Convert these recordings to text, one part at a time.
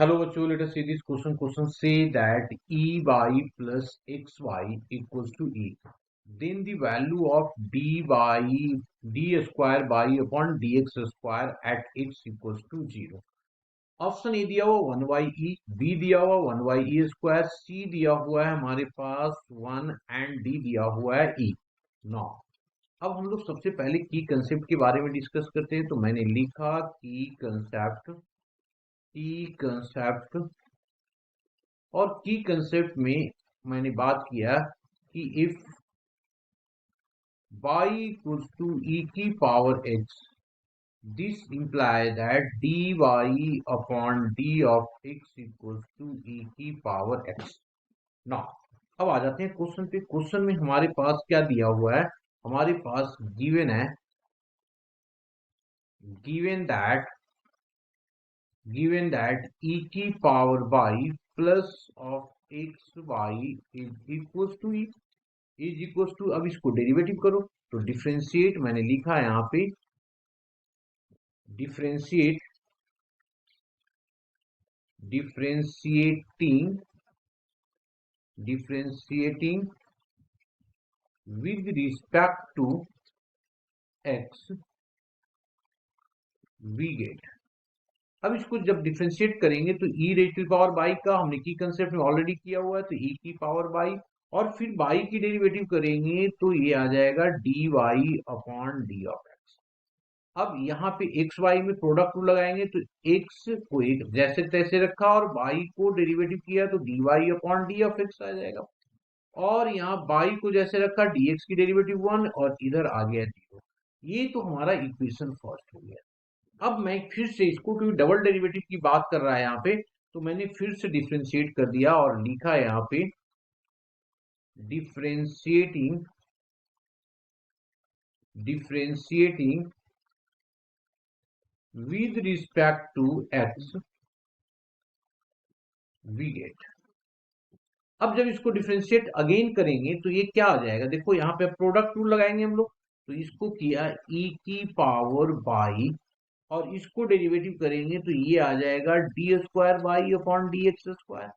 Hello, bachcho. Let us see this question. Question say that ey plus xy equals to e. Then the value of d square by upon dx square at x equals to 0. Option A दिया हुआ 1/e, B दिया हुआ 1/e square, सी दिया हुआ है हमारे पास 1 and D दिया हुआ है e. नौ अब हम लोग सबसे पहले की कंसेप्ट के बारे में डिस्कस करते हैं। तो मैंने लिखा की कंसेप्ट और की कंसेप्ट में मैंने बात किया कि if y equals to e की power x, this imply that dy upon d of x equals to e की पावर x. now अब आ जाते हैं क्वेश्चन पे। क्वेश्चन में हमारे पास क्या दिया हुआ है? हमारे पास गिवन है, गिवन दैट e की power y plus of x y is equal to e, is equal to, अब इसको डेरिवेटिव करो तो डिफ्रेंशिएट, मैंने लिखा है यहाँ पे differentiate, differentiating with respect to x we get. अब इसको जब डिफ्रेंशिएट करेंगे तो e raise to power y का हमने की कंसेप्ट में ऑलरेडी किया हुआ है, तो e की पावर बाई, और फिर बाई की डेरिवेटिव करेंगे तो ये आ जाएगा dy upon d of x। अब यहाँ पे एक्स वाई में प्रोडक्ट रूल लगाएंगे तो एक्स को एक जैसे तैसे रखा और वाई को डेरिवेटिव किया तो d y upon d of x आ जाएगा, और यहाँ वाई को जैसे रखा dx की डेरिवेटिव 1 और इधर आ गया 0। ये तो हमारा इक्वेशन फर्स्ट हो गया। अब मैं फिर से इसको, क्योंकि डबल डेरिवेटिव की बात कर रहा है यहाँ पे, तो मैंने फिर से डिफ्रेंशिएट कर दिया और लिखा है यहाँ पे differentiating with respect to x we get। अब जब इसको डिफरेंशिएट अगेन करेंगे तो ये क्या आ जाएगा? देखो यहाँ पे प्रोडक्ट रूल लगाएंगे हम लोग, तो इसको किया e की पावर बाई और इसको डेरिवेटिव करेंगे तो ये आ जाएगा D square y upon d x square.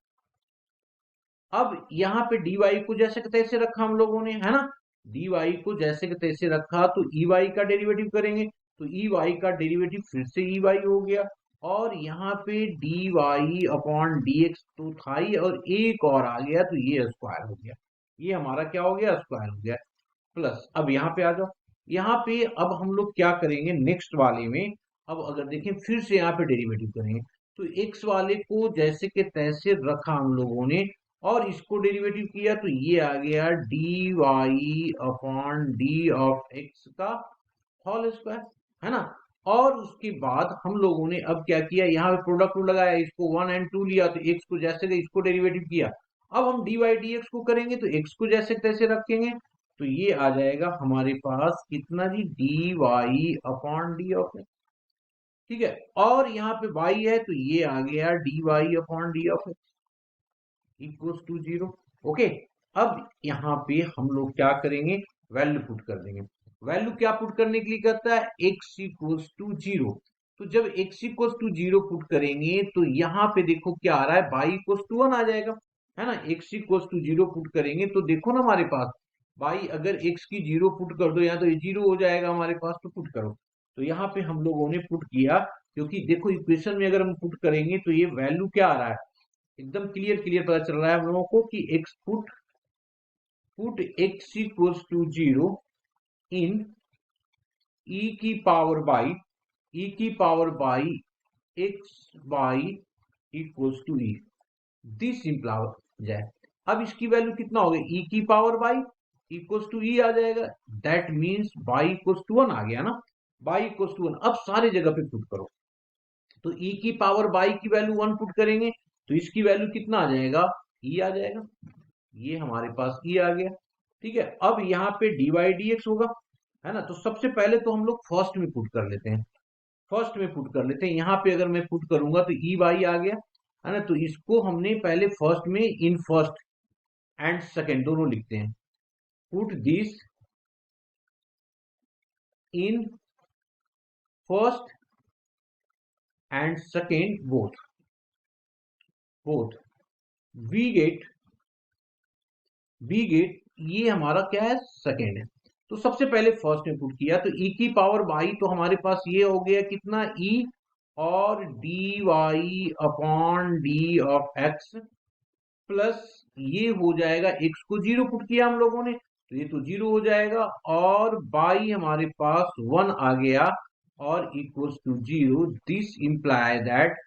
अब यहाँ पे डी वाई को जैसे तैसे रखा हम लोगों ने, है ना, डी वाई को जैसे तैसे रखा तो ई वाई का डेरिवेटिव करेंगे तो ई वाई का डेरिवेटिव फिर से ई वाई हो गया, और यहाँ पे d y upon d x तो था ही, और एक और आ गया तो ये स्क्वायर हो गया। ये हमारा क्या हो गया? स्क्वायर हो गया। प्लस अब यहाँ पे आ जाओ, यहाँ पे अब हम लोग क्या करेंगे नेक्स्ट वाले में। अब अगर देखें फिर से यहाँ पे डेरिवेटिव करेंगे तो एक्स वाले को जैसे के तैसे रखा हम लोगों ने और इसको डेरिवेटिव किया तो ये आ गया d y upon d of x का होल स्क्वायर, है ना। और उसके बाद हम लोगों ने अब क्या किया, यहाँ पे प्रोडक्ट रूल लगाया, इसको 1 एंड 2 लिया तो एक्स को जैसे थे इसको डेरिवेटिव किया। अब हम डी वाई डी एक्स को करेंगे तो एक्स को जैसे तैसे रखेंगे तो ये आ जाएगा हमारे पास कितना जी, d y upon d of x. ठीक है, और यहाँ पे वाई है तो ये आ गया d y upon d of x equals to 0। Okay, अब यहाँ पे हम लोग क्या करेंगे, वैल्यू पुट कर देंगे। वैल्यू क्या पुट करने के लिए कहता है? x equals to 0। तो जब x इक्वल्स टू 0 पुट करेंगे तो यहाँ पे देखो क्या आ रहा है, y इक्वल्स टू 1 आ जाएगा, है ना। x इक्वल्स टू 0 पुट करेंगे तो देखो ना हमारे पास y, अगर x की 0 पुट कर दो यहाँ तो ये 0 हो जाएगा हमारे पास, तो पुट करो। तो यहाँ पे हम लोगों ने पुट किया, क्योंकि देखो इक्वेशन में अगर हम पुट करेंगे तो ये वैल्यू क्या आ रहा है, एकदम क्लियर क्लियर पता चल रहा है हम लोगों को कि x put x equals to 0 in e की पावर बाई, e की power y x y equals to e, this imply जाए। अब इसकी वैल्यू कितना हो गया, e की power y equals to e आ जाएगा, that means y equals to 1 आ गया ना, बाई इक्वल्स टू 1। अब सारे जगह पे पुट करो तो e की पावर बाई की वैल्यू 1 पुट करेंगे तो इसकी वैल्यू कितना आ जाएगा, e आ जाएगा। ये हमारे पास e आ गया। ठीक है, अब यहाँ पे डी वाई डी एक्स होगा, है ना। तो सबसे पहले तो हम लोग फर्स्ट में पुट कर लेते हैं, फर्स्ट में पुट कर लेते हैं। यहाँ पे अगर मैं पुट करूंगा तो ई वाई आ गया, है ना। तो इसको हमने पहले फर्स्ट में इन फर्स्ट एंड सेकेंड दोनों लिखते हैं, put this in first and second both. Both we get ये हमारा क्या है, सेकेंड है। तो सबसे पहले फर्स्ट में पुट किया तो e की पावर बाई, तो हमारे पास ये हो गया कितना e, और d y upon d of x plus ये हो जाएगा, x को जीरो पुट किया हम लोगों ने तो ये तो जीरो हो जाएगा, और बाई हमारे पास 1 आ गया और equals to zero. This imply that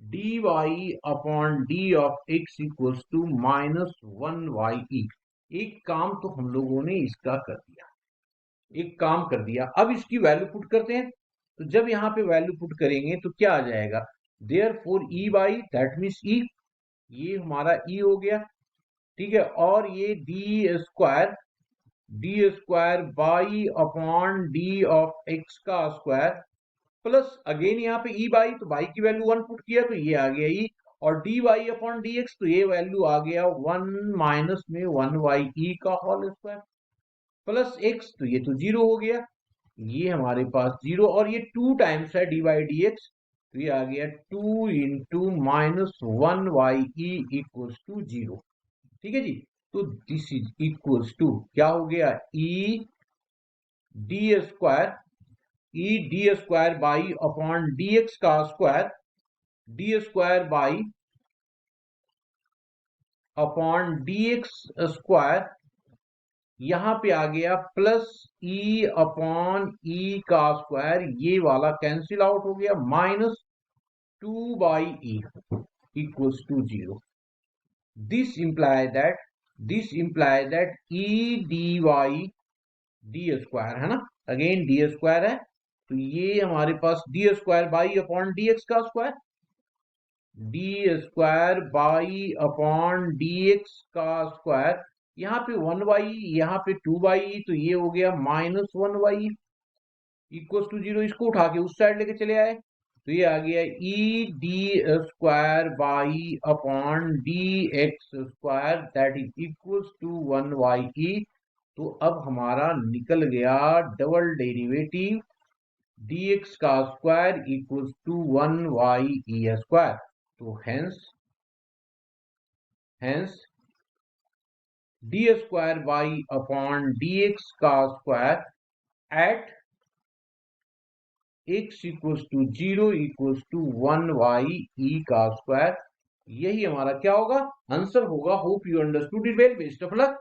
d y upon d of x equals to -1 y e। एक काम तो हम लोगों ने इसका कर दिया, एक काम कर दिया। अब इसकी वैल्यू पुट करते हैं। तो जब यहाँ पे वैल्यू पुट करेंगे तो क्या आ जाएगा, therefore e y that means e, ये हमारा ई हो गया, ठीक है। और ये d square y upon d of x का स्क्वायर प्लस अगेन यहाँ पे ई बाई, तो बाई की वैल्यू 1 पुट किया तो ये आ गया ई, और d y upon d x, तो ये वैल्यू आ गया 1 माइनस में 1 y e का होल स्क्वायर प्लस एक्स, तो ये तो जीरो हो गया, ये हमारे पास जीरो, और ये 2 टाइम्स है डी वाई डी एक्स, तो ये आ गया 2 into -1 y e equals to zero, ठीक है जी। तो दिस इज इक्वल्स टू क्या हो गया, ई d square y upon d x का square, d square y upon d x square, यहां पे आ गया प्लस ई अपॉन ई का स्क्वायर, ये वाला कैंसिल आउट हो गया, -2 by e equals to zero. This imply that e d y d square है ना, अगेन डी स्क्वायर है, तो ये हमारे पास d square y upon d x का square, d square y upon d x का स्क्वायर, यहाँ पे 1 y, यहाँ पे 2 y, तो ये हो गया -1 y इक्वल्स टू जीरो। इसको उठा के उस साइड लेके चले आए तो ये आ गया ई d square y upon d x square that is equals to 1 y e। तो अब हमारा निकल गया डबल डेरिवेटिव dx का square equals to 1 y e square. तो hence d square y upon d x का square at x equals to zero equals to 1 y e का square, यही हमारा क्या होगा, आंसर होगा। Hope you understood it well, best of luck.